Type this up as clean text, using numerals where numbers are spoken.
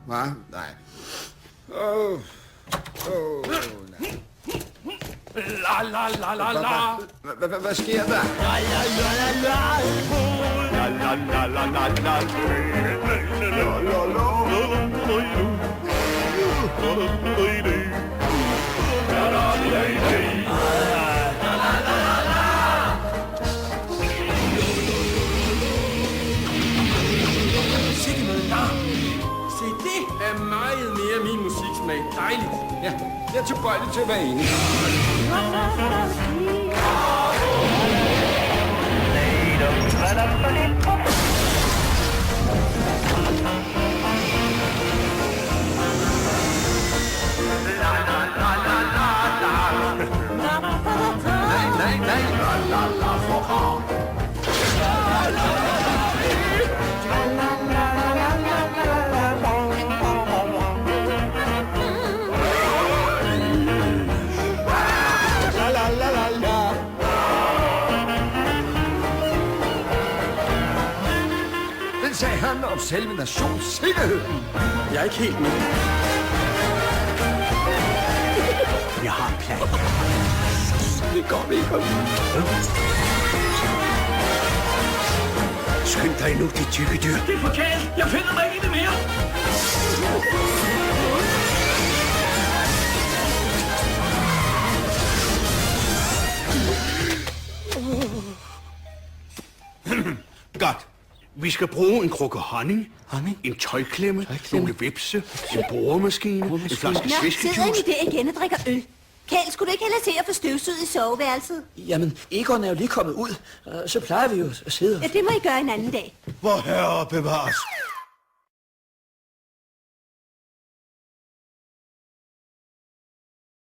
Hvad? Nej. Nej. La la la la la. Hvad sker der? La la la la la. La la la la la la. Sikke noget larm. Se, det er meget mere min musiksmag. Dejligt. Ja, jeg er tilbøjelig til at være enig. Den sag handler om selve nationssikkerheden. Jeg er ikke helt med. Jeg har en plan. Det går vi ikke. Skynd dig nu, dit tykke dyr. Det er forkert. Jeg finder mig ikke i det mere. Godt. Vi skal bruge en krukke honning, Honning? en tøjklemme, Tøjklemme. nogle vipse, en boremaskine, en flaske Nå, sidder sviskejuice. I der igen og drikker øl? Kjeld, skulle du ikke hellere se at få støvsuget i soveværelset? Jamen, Egon er jo lige kommet ud. Så plejer vi jo at sidde. Ja, det må I gøre en anden dag. Hvor herre bevares.